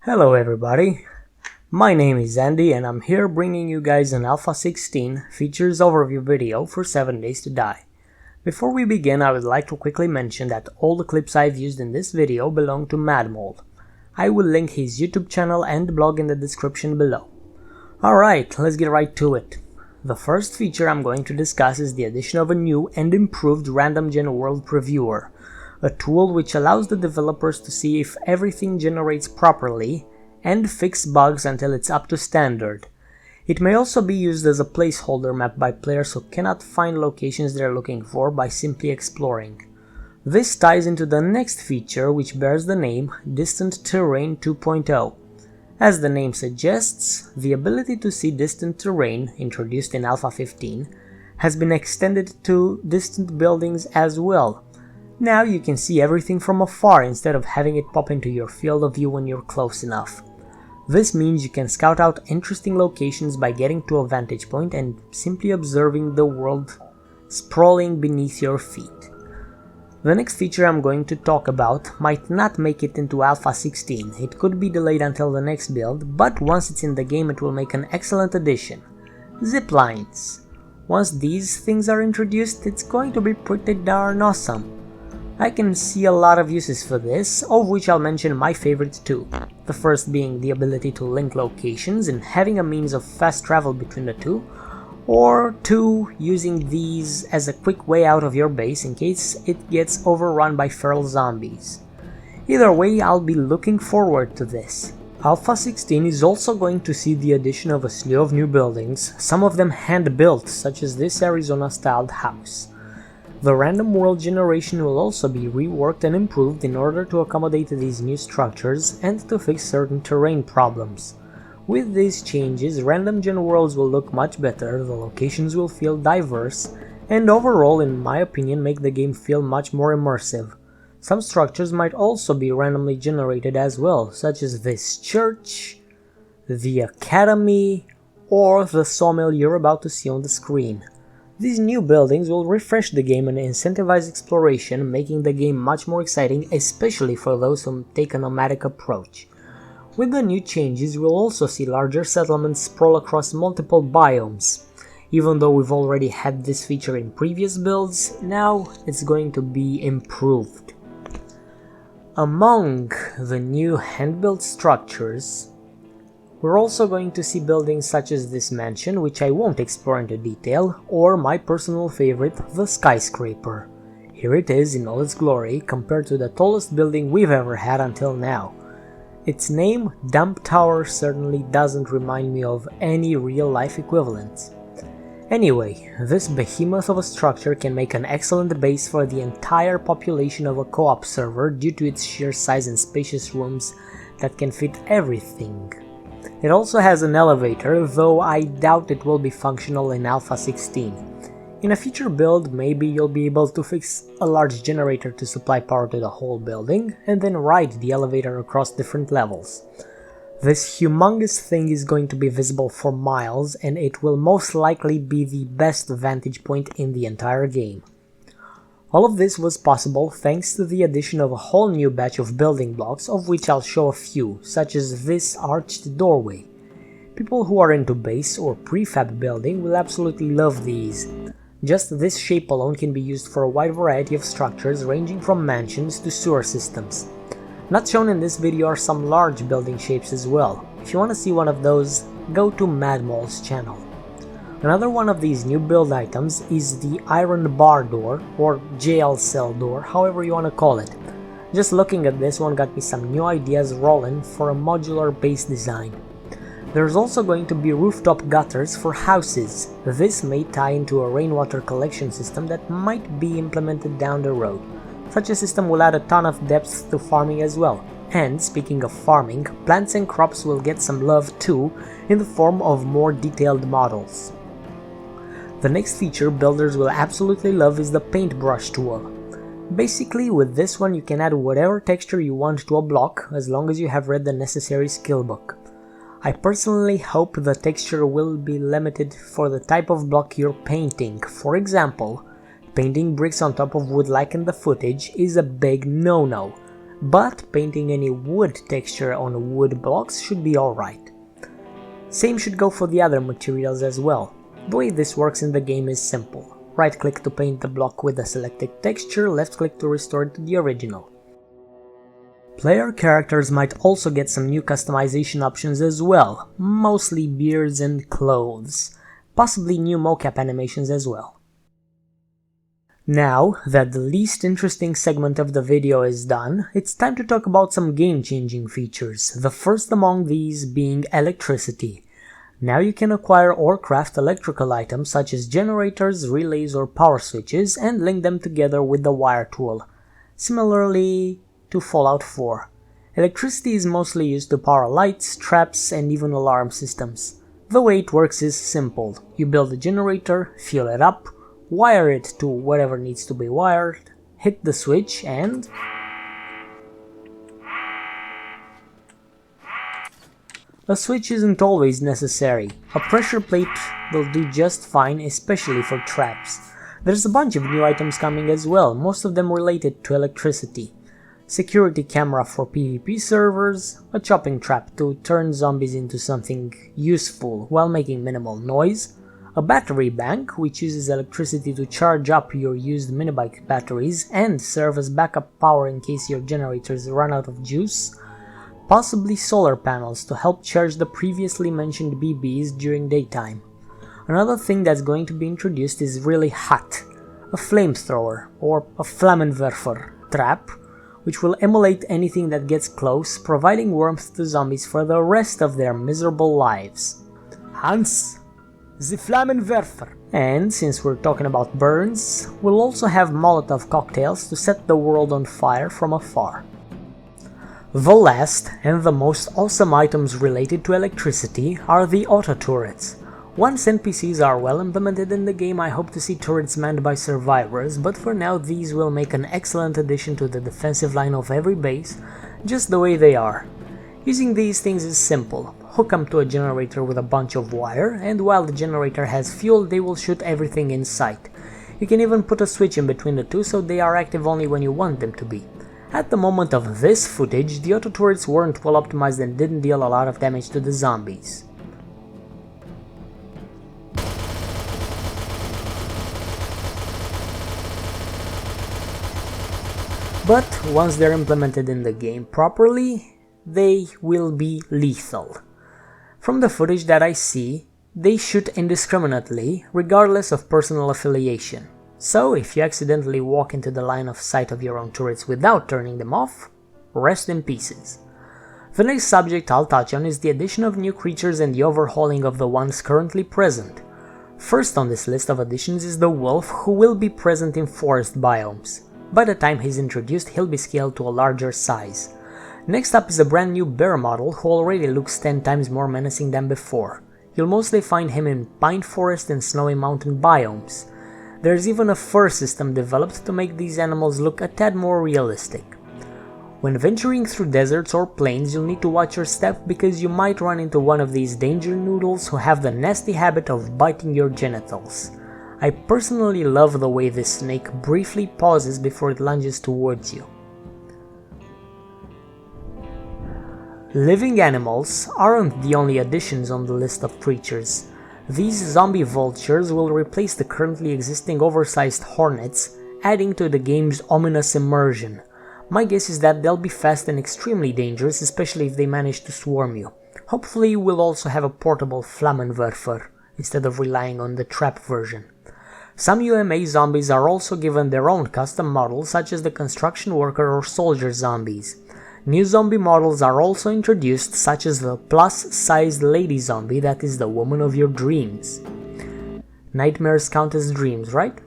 Hello everybody, my name is Andy and I'm here bringing you guys an Alpha 16 features overview video for 7 Days to Die. Before we begin, I would like to quickly mention that all the clips I've used in this video belong to madmole. I will link his YouTube channel and blog in the description below. Alright, let's get right to it. The first feature I'm going to discuss is the addition of a new and improved Random Gen World Previewer, a tool which allows the developers to see if everything generates properly and fix bugs until it's up to standard. It may also be used as a placeholder map by players who cannot find locations they're looking for by simply exploring. This ties into the next feature, which bears the name Distant Terrain 2.0. As the name suggests, the ability to see distant terrain, introduced in Alpha 15, has been extended to distant buildings as well. Now you can see everything from afar instead of having it pop into your field of view when you're close enough. This means you can scout out interesting locations by getting to a vantage point and simply observing the world sprawling beneath your feet. The next feature I'm going to talk about might not make it into Alpha 16, it could be delayed until the next build, but once it's in the game it will make an excellent addition. Zip lines. Once these things are introduced, it's going to be pretty darn awesome. I can see a lot of uses for this, of which I'll mention my favorite two. The first being the ability to link locations and having a means of fast travel between the two, or two, using these as a quick way out of your base in case it gets overrun by feral zombies. Either way, I'll be looking forward to this. Alpha 16 is also going to see the addition of a slew of new buildings, some of them hand-built, such as this Arizona-styled house. The random world generation will also be reworked and improved in order to accommodate these new structures and to fix certain terrain problems. With these changes, random gen worlds will look much better, the locations will feel diverse, and overall, in my opinion, make the game feel much more immersive. Some structures might also be randomly generated as well, such as this church, the academy, or the sawmill you're about to see on the screen. These new buildings will refresh the game and incentivize exploration, making the game much more exciting, especially for those who take a nomadic approach. With the new changes, we'll also see larger settlements sprawl across multiple biomes. Even though we've already had this feature in previous builds, now it's going to be improved. Among the new hand-built structures, we're also going to see buildings such as this mansion, which I won't explore into detail, or my personal favorite, the skyscraper. Here it is in all its glory, compared to the tallest building we've ever had until now. Its name, Dump Tower, certainly doesn't remind me of any real-life equivalent. Anyway, this behemoth of a structure can make an excellent base for the entire population of a co-op server due to its sheer size and spacious rooms that can fit everything. It also has an elevator, though I doubt it will be functional in Alpha 16. In a future build, maybe you'll be able to fix a large generator to supply power to the whole building, and then ride the elevator across different levels. This humongous thing is going to be visible for miles, and it will most likely be the best vantage point in the entire game. All of this was possible thanks to the addition of a whole new batch of building blocks, of which I'll show a few, such as this arched doorway. People who are into base or prefab building will absolutely love these. Just this shape alone can be used for a wide variety of structures ranging from mansions to sewer systems. Not shown in this video are some large building shapes as well. If you want to see one of those, go to madmole's channel. Another one of these new build items is the iron bar door, or jail cell door, however you want to call it. Just looking at this one got me some new ideas rolling for a modular base design. There's also going to be rooftop gutters for houses. This may tie into a rainwater collection system that might be implemented down the road. Such a system will add a ton of depth to farming as well. And speaking of farming, plants and crops will get some love too, in the form of more detailed models. The next feature builders will absolutely love is the paintbrush tool. Basically, with this one you can add whatever texture you want to a block, as long as you have read the necessary skill book. I personally hope the texture will be limited for the type of block you're painting. For example, painting bricks on top of wood like in the footage is a big no-no. but painting any wood texture on wood blocks should be alright. Same should go for the other materials as well. The way this works in the game is simple. Right click to paint the block with the selected texture, left click to restore it to the original. Player characters might also get some new customization options as well, mostly beards and clothes, possibly new mocap animations as well. Now that the least interesting segment of the video is done, it's time to talk about some game-changing features, the first among these being electricity. Now you can acquire or craft electrical items such as generators, relays or power switches and link them together with the wire tool, similarly to Fallout 4. Electricity is mostly used to power lights, traps and even alarm systems. The way it works is simple. You build a generator, fuel it up, wire it to whatever needs to be wired, hit the switch and a switch isn't always necessary. A pressure plate will do just fine, especially for traps. There's a bunch of new items coming as well, most of them related to electricity. Security camera for PvP servers, a chopping trap to turn zombies into something useful while making minimal noise, a battery bank which uses electricity to charge up your used minibike batteries and serve as backup power in case your generators run out of juice, possibly solar panels to help charge the previously mentioned BBs during daytime. Another thing that's going to be introduced is really hot, a flamethrower or a Flammenwerfer trap, which will emulate anything that gets close, providing warmth to zombies for the rest of their miserable lives. Hans, the Flammenwerfer. And since we're talking about burns, we'll also have Molotov cocktails to set the world on fire from afar. The last and the most awesome items related to electricity are the auto turrets. Once NPCs are well implemented in the game, I hope to see turrets manned by survivors, but for now these will make an excellent addition to the defensive line of every base, just the way they are. Using these things is simple. Hook them to a generator with a bunch of wire, and while the generator has fuel, they will shoot everything in sight. You can even put a switch in between the two so they are active only when you want them to be. At the moment of this footage, the auto turrets weren't well optimized and didn't deal a lot of damage to the zombies. But once they're implemented in the game properly, they will be lethal. From the footage that I see, they shoot indiscriminately, regardless of personal affiliation. So if you accidentally walk into the line of sight of your own turrets without turning them off, rest in pieces. The next subject I'll touch on is the addition of new creatures and the overhauling of the ones currently present. First on this list of additions is the wolf, who will be present in forest biomes. By the time he's introduced, he'll be scaled to a larger size. Next up is a brand new bear model who already looks 10 times more menacing than before. You'll mostly find him in pine forest and snowy mountain biomes. There's even a fur system developed to make these animals look a tad more realistic. When venturing through deserts or plains, you'll need to watch your step because you might run into one of these danger noodles who have the nasty habit of biting your genitals. I personally love the way this snake briefly pauses before it lunges towards you. Living animals aren't the only additions on the list of creatures. These zombie vultures will replace the currently existing oversized hornets, adding to the game's ominous immersion. My guess is that they'll be fast and extremely dangerous, especially if they manage to swarm you. Hopefully we'll also have a portable Flammenwerfer, instead of relying on the trap version. Some UMA zombies are also given their own custom models, such as the construction worker or soldier zombies. New zombie models are also introduced, such as the plus-sized lady zombie that is the woman of your dreams. Nightmares count as dreams, right?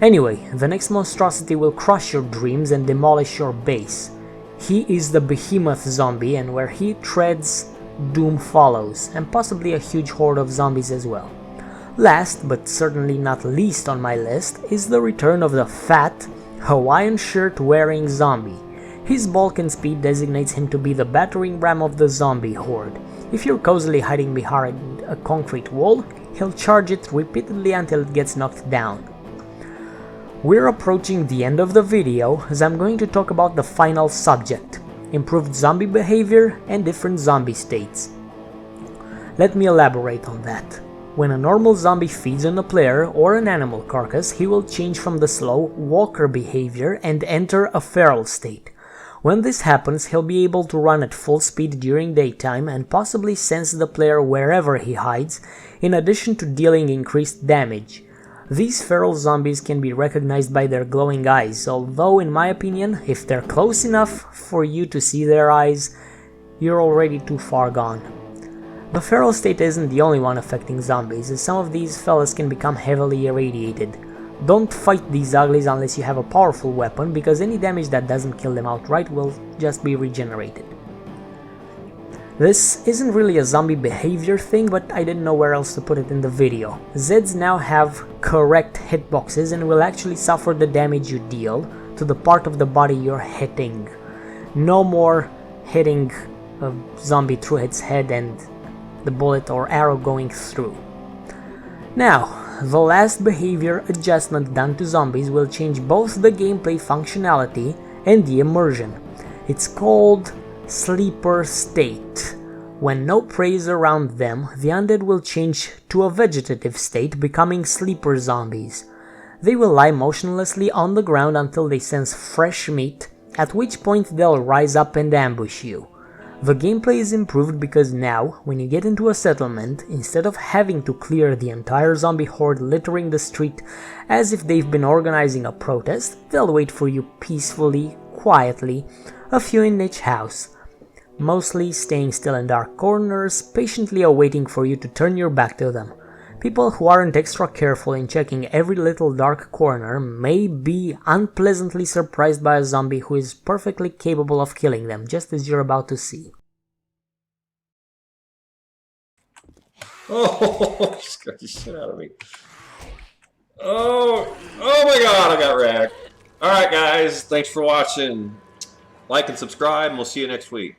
Anyway, the next monstrosity will crush your dreams and demolish your base. He is the behemoth zombie, and where he treads, doom follows, and possibly a huge horde of zombies as well. Last, but certainly not least on my list, is the return of the fat, Hawaiian shirt-wearing zombie. His bulk and speed designates him to be the battering ram of the zombie horde. If you're cozily hiding behind a concrete wall, he'll charge it repeatedly until it gets knocked down. We're approaching the end of the video as I'm going to talk about the final subject, improved zombie behavior and different zombie states. Let me elaborate on that. When a normal zombie feeds on a player or an animal carcass, he will change from the slow walker behavior and enter a feral state. When this happens, he'll be able to run at full speed during daytime and possibly sense the player wherever he hides, in addition to dealing increased damage. These feral zombies can be recognized by their glowing eyes, although in my opinion, if they're close enough for you to see their eyes, you're already too far gone. The feral state isn't the only one affecting zombies, as some of these fellas can become heavily irradiated. Don't fight these uglies unless you have a powerful weapon, because any damage that doesn't kill them outright will just be regenerated. This isn't really a zombie behavior thing, but I didn't know where else to put it in the video. Zeds now have correct hitboxes and will actually suffer the damage you deal to the part of the body you're hitting. No more hitting a zombie through its head and the bullet or arrow going through. Now, the last behavior adjustment done to zombies will change both the gameplay functionality and the immersion. It's called Sleeper State. When no prey is around them, the undead will change to a vegetative state, becoming sleeper zombies. They will lie motionlessly on the ground until they sense fresh meat, at which point they'll rise up and ambush you. The gameplay is improved because now, when you get into a settlement, instead of having to clear the entire zombie horde littering the street as if they've been organizing a protest, they'll wait for you peacefully, quietly, a few in each house, mostly staying still in dark corners, patiently awaiting for you to turn your back to them. People who aren't extra careful in checking every little dark corner may be unpleasantly surprised by a zombie who is perfectly capable of killing them, just as you're about to see. Oh, scared the shit out of me. Oh my god, I got wrecked. Alright guys, thanks for watching. Like and subscribe, and we'll see you next week.